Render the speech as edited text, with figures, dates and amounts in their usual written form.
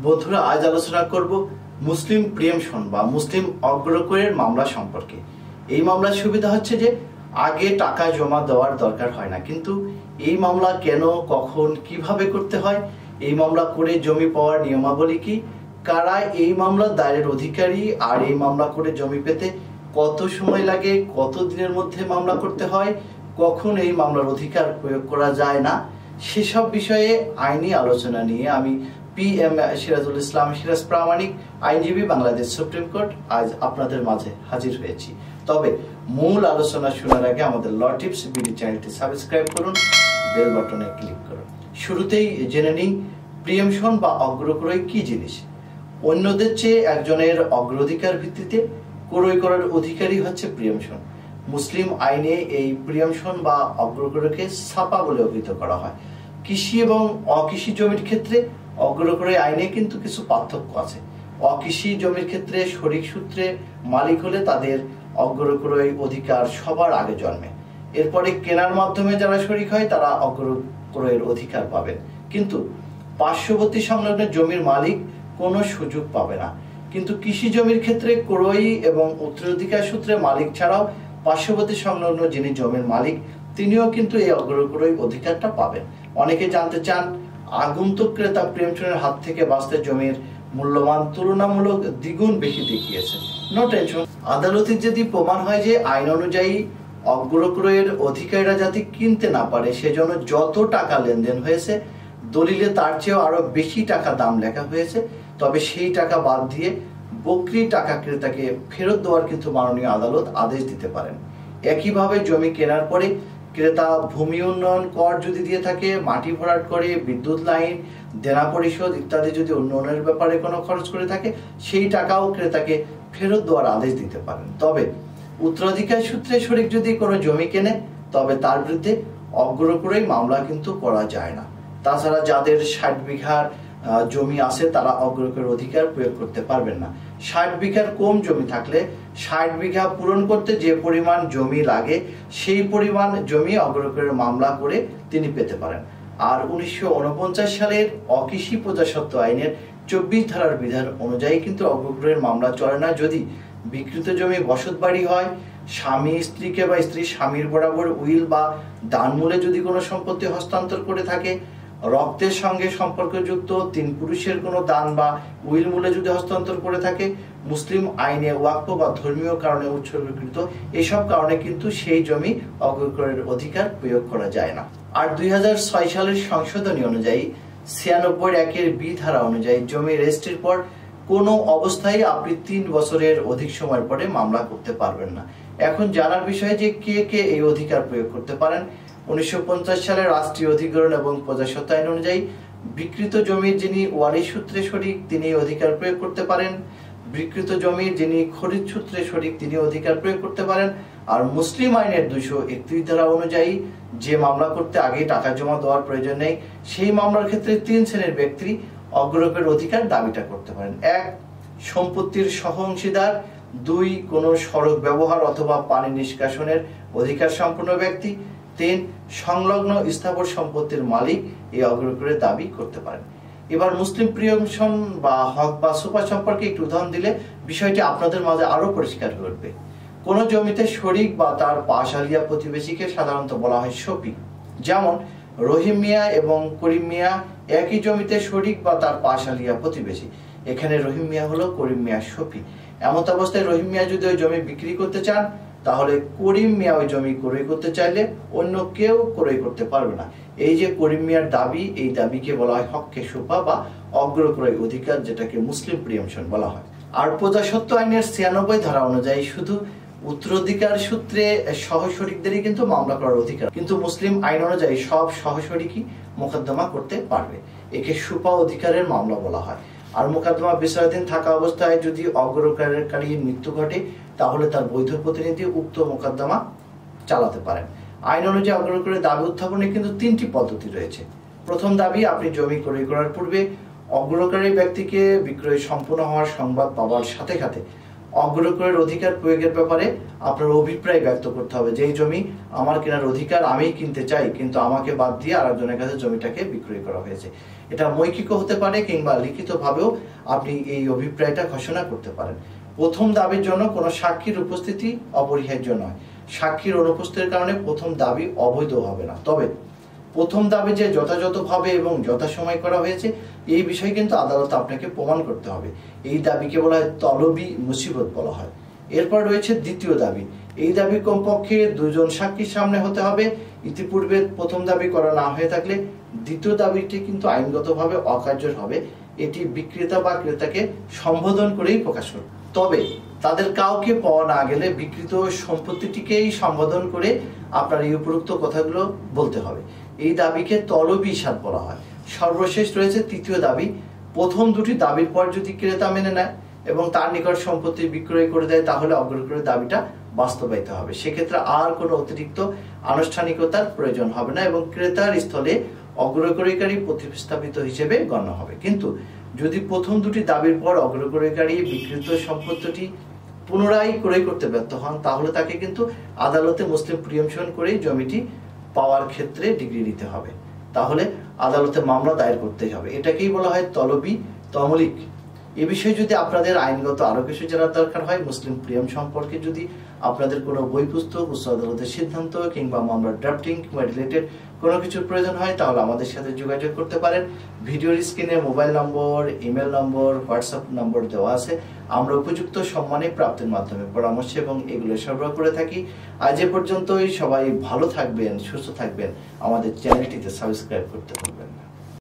বন্ধুরা, আজ আলোচনা করব মুসলিম প্রিয়েমশন বা মুসলিম অগ্রকরের মামলা সম্পর্কে। এই মামলার সুবিধা হচ্ছে যে আগে টাকা জমা দেওয়ার দরকার হয় না, কিন্তু এই মামলা কেন, কখন, কিভাবে করতে হয়, এই মামলা করে জমি পাওয়ার নিয়মাবলী কি, কারা এই মামলা দায়েরের অধিকারী, আর এই মামলা করে জমি পেতে কত সময় লাগে, কত দিনের মধ্যে মামলা করতে হয়, কখন এই মামলার অধিকার প্রয়োগ করা যায় না, সেসব বিষয়ে আইনি আলোচনা নিয়ে আমি PM সিরাজুল ইসলাম সিরাজ প্রামাণিক, আইনজীবী, বাংলাদেশ সুপ্রিম কোর্ট, আজ আপনাদের মাঝে হাজির হয়েছি। তবে মূল আলোচনা শোনার আগে আমাদের ল টিপস বিডি চ্যানেলটি সাবস্ক্রাইব করুন, বেল বাটনে ক্লিক করুন। শুরুতেই জেনে নিই প্রিয়েমশন বা অগ্রক্রয় কি জিনিস। অন্যদের চেয়ে একজনের অগ্রাধিকার ভিত্তিতে ক্রয় করার অধিকারী হচ্ছে প্রিয়েমশন। মুসলিম আইনে এই প্রিয়েমশন বা অগ্রক্রয়কে ছাপা বলে অভিহিত করা হয়। কৃষি এবং অকৃষি জমির ক্ষেত্রে অগ্রক্রয় আইনে কিন্তু কিছু পার্থক্য আছে। অকৃষি জমির ক্ষেত্রে শরিক সূত্রে মালিক হলে তাদের অগ্রক্রয় অধিকার সবার আগে জন্মে। এরপরে কেনার মাধ্যমে যারা শরিক হয় তারা অগ্রক্রয়ের অধিকার পাবেন, কিন্তু পার্শ্ববর্তী সংলগ্ন জমির মালিক কোনো সুযোগ পাবে না। কিন্তু কৃষি জমির ক্ষেত্রে ক্রয়ী এবং উত্তরাধিকার সূত্রে মালিক ছাড়াও পার্শ্ববর্তী সংলগ্ন যিনি জমির মালিক তিনিও কিন্তু এই অগ্রক্রয় অধিকারটা পাবেন। অনেকে জানতে চান আগন্তুক ক্রেতা প্রিয়েমশনের হাত থেকে বাঁচতে জমির মূল্যমান তুলনামূলক দ্বিগুণ বেশি দেখিয়েছে। নো টেনশন, আদালতে যদি প্রমাণ হয় যে আইন অনুযায়ী অগ্রক্রয়ের অধিকারীরা যাতে কিনতে না পারে সেজন্য যত টাকা লেনদেন হয়েছে দলিলে তার চেয়েও আরো বেশি টাকা দাম লেখা হয়েছে, তবে সেই টাকা বাদ দিয়ে বকরি টাকা ক্রেতাকে ফেরত দেওয়ার কিন্তু মাননীয় আদালত আদেশ দিতে পারেন। একইভাবে জমি কেনার পরে ক্রেতা ভূমি উন্নয়ন কর যদি দিয়ে থাকে, মাটি ভরাট করে, বিদ্যুৎ লাইন, দেনা পরিশোধ ইত্যাদি যদি উন্নয়নের ব্যাপারে কোনো খরচ করে থাকে সেই টাকাও ক্রেতাকে ফেরত দেওয়ার আদেশ দিতে পারেন। তবে উত্তরাধিকার সূত্রে শরিক যদি কোনো জমি কেনে তবে তার বিরুদ্ধে অগ্রক্রয় মামলা কিন্তু করা যায় না। তাছাড়া যাদের 60 বিঘার জমি আছে তারা অগ্রক্রয়ের অধিকার প্রয়োগ করতে পারবেন না। 60 বিঘার কম জমি থাকলে 60 বিঘা পূরণ করতে যে পরিমাণ জমি লাগে সেই পরিমাণ জমি অগ্রক্রয়ের মামলা করে তিনি পেতে পারেন। আর 1949 সালের অকৃষি প্রজাস্বত্ব আইনের 24 ধারার বিধান অনুযায়ী কিন্তু অগ্রক্রয়ের মামলা চলে না যদি বিকৃত জমি বসত বাড়ি হয়, স্বামী স্ত্রীকে বা স্ত্রী স্বামীর বরাবর উইল বা দানমূলে যদি কোনো সম্পত্তি হস্তান্তর করে থাকে, রক্তের সঙ্গে সম্পর্কযুক্ত 3 পুরুষের কোনো দান বা উইল মূলে যদি হস্তান্তর করে থাকে, মুসলিম আইনে ওয়াকফ বা ধর্মীয় কারণে উৎসর্গীকৃত, এসব কারণে কিন্তু সেই জমি অগ্রক্রয়ের অধিকার প্রয়োগ করা যায় না। আর 2006 সালের সংশোধনী অনুযায়ী 96(1)(b) ধারা অনুযায়ী জমি রেজিস্ট্রির পর কোনো অবস্থায় আপনি 3 বছরের অধিক সময় পরে মামলা করতে পারবেন না। এখন জানার বিষয় যে কে কে এই অধিকার প্রয়োগ করতে পারেন। 1950 সালের রাষ্ট্রীয় অধিগ্রহণ এবং প্রজাস্বত্ব আইন অনুযায়ী বিকৃত জমির যিনি ওয়ারিশ সূত্রে শরিক তিনি অধিকার প্রয়োগ করতে পারেন, বিকৃত জমির যিনি খরিদ সূত্রে শরিক তিনি অধিকার প্রয়োগ করতে পারেন। আর মুসলিম আইনের 231 ধারা অনুযায়ী যে মামলা করতে আগে টাকা জমা দেওয়ার প্রয়োজন নেই সেই মামলার ক্ষেত্রে 3 শ্রেণীর ব্যক্তি অগ্রক্রয়ের অধিকার দাবিটা করতে পারেন। 1. সম্পত্তির সহ অংশীদার। 2. কোনো সড়ক ব্যবহার অথবা পানি নিষ্কাশনের অধিকার সম্পন্ন ব্যক্তি। 3. সংলগ্ন স্থাবর সম্পত্তির মালিক এই অগ্রক্রয়ের দাবি করতে পারেন। এবার মুসলিম প্রিয়েমশন বা হক বা সুপা সম্পর্কে একটু উদাহরণ দিলে বিষয়টি আপনাদের মাঝে আরো পরিষ্কার হয়ে উঠবে। কোন জমিতে শরিক বা তার পাশালিয়া প্রতিবেশীকে সাধারণত বলা হয় শফিক। যেমন রহিম মিয়া এবং করিম মিয়া একই জমিতে শরিক বা তার পাশালিয়া প্রতিবেশী। এখানে রহিম মিয়া হলো করিম মিয়া শফিক। এমত অবস্থায় রহিম মিয়া যদি ওই জমি বিক্রি করতে চান তাহলে করিম মিয়া ওই জমি ক্রয় করতে চাইলে অন্য কেউ ক্রয় করতে পারবে না। এই যে করিম মিয়ার দাবি, এই দাবিকে বলা হয় হককে সুপা বা অগ্রক্রয় অধিকার, যেটাকে মুসলিম প্রিয়েমশন বলা হয়। আর প্রজাস্বত্ব আইনের 96 ধারা অনুযায়ী শুধু উত্তরাধিকার সূত্রে সহশরিকদেরই কিন্তু মামলা করার অধিকার, কিন্তু মুসলিম আইন অনুযায়ী সব সহশরিকই মোকদ্দমা করতে পারবে। একে সুপা অধিকারের মামলা বলা হয়। আর মোকদ্দমা বিচারাধীন থাকা অবস্থায় যদি অগ্রক্রয়কারীর মৃত্যু ঘটে তাহলে তার বৈধ প্রতিনিধি উক্ত মোকদ্দমা চালাতে পারেন। আইন অনুযায়ী অগ্রক্রয়ের দাবি উত্থাপনে কিন্তু 3টি পদ্ধতি রয়েছে। প্রথম দাবি, আপনি জমি ক্রয় করার পূর্বে অগ্রক্রয়ী ব্যক্তিকে বিক্রয় সম্পূর্ণ হওয়ার সংবাদ পাওয়ার সাথে সাথে অগ্রকরের অধিকার প্রয়োগের ব্যাপারে আপনার অভিপ্রায় ব্যক্ত করতে হবে যে এই জমি আমার কেনার অধিকার, আমি কিনতে চাই, কিন্তু আমাকে বাদ দিয়ে আরেকজনের কাছে জমিটাকে বিক্রয় করা হয়েছে। এটা মৌখিক হতে পারে কিংবা লিখিতভাবেও আপনি এই অভিপ্রায়টা ঘোষণা করতে পারেন। প্রথম দাবির জন্য কোনো সাক্ষীর উপস্থিতি অপরিহার্য নয়। সাক্ষীর অনুপস্থিতির কারণে প্রথম দাবি অবৈধ হবে না। তবে প্রথম দাবি যে যথাযথভাবে এবং যথাসময় করা হয়েছে এই বিষয়ে কিন্তু আদালত আপনাকে প্রমাণ করতে হবে। এই দাবিকে বলা হয় তলবি মুসিবত বলা হয়। এরপর রয়েছে দ্বিতীয় দাবি। এই দাবি কমপক্ষে দুজন সাক্ষীর সামনে হতে হবে। ইতিপূর্বে প্রথম দাবি করা না হয়ে থাকলে দ্বিতীয় দাবিটি কিন্তু আইনগতভাবে অকার্যকর হবে। এটি বিক্রেতা বা ক্রেতাকে সম্বোধন করেই প্রকাশ করবে। তবে তাদের কাউকে পাওয়া না গেলে বিকৃত সম্পত্তিটিকেই সম্বোধন করে আপনার এই উপরোক্ত কথাগুলো বলতে হবে। এই দাবিকে তলবি ইশাদ বলা হয়। সর্বশেষ রয়েছে তৃতীয় দাবি। প্রথম দুটি দাবির পর যদি ক্রেতা মেনে নেয় এবং তার নিকট সম্পত্তি বিক্রয় করে দেয় তাহলে অগ্রকরের দাবিটা বাস্তবায়িত হবে। সেক্ষেত্রে আর কোনো অতিরিক্ত আনুষ্ঠানিকতার প্রয়োজন হবে না এবং ক্রেতার স্থলে অগ্রকরীকারী প্রতিস্থাপিত হিসেবে গণ্য হবে। কিন্তু যদি প্রথম দুটি দাবির পর অগ্রকরীকারী বিকৃত সম্পত্তিটি পুনরায় ক্রয় করতে ব্যর্থ হন তাহলে তাকে কিন্তু আদালতে মুসলিম প্রিয়মশন করেই জমিটি পাওয়ার ক্ষেত্রে ডিগ্রি দিতে হবে। তাহলে আদালতে মামলা দায়ের করতেই হবে। এটাকেই বলা হয় তলবি তমলিক। এ বিষয়ে যদি আপনাদের আইনগত আরো কিছু জানার দরকার হয়, মুসলিম প্রিয়ম সম্পর্কে যদি আপনাদের কোনো বই পুস্তক, উচ্চ আদালতের সিদ্ধান্ত কিংবা মামলার ড্রাফটিং কিংবা রিলেটেড কোনো কিছুর প্রয়োজন হয় তাহলে আমাদের সাথে যোগাযোগ করতে পারেন। ভিডিওর স্ক্রিনে মোবাইল নম্বর, ইমেল নম্বর, হোয়াটসঅ্যাপ নম্বর দেওয়া আছে। আমরা উপযুক্ত সম্মানে প্রাপ্তির মাধ্যমে পরামর্শ এবং এগুলো সরবরাহ করে থাকি। আজ এ পর্যন্তই। সবাই ভালো থাকবেন, সুস্থ থাকবেন। আমাদের চ্যানেলটিতে সাবস্ক্রাইব করতে ভুলবেন না।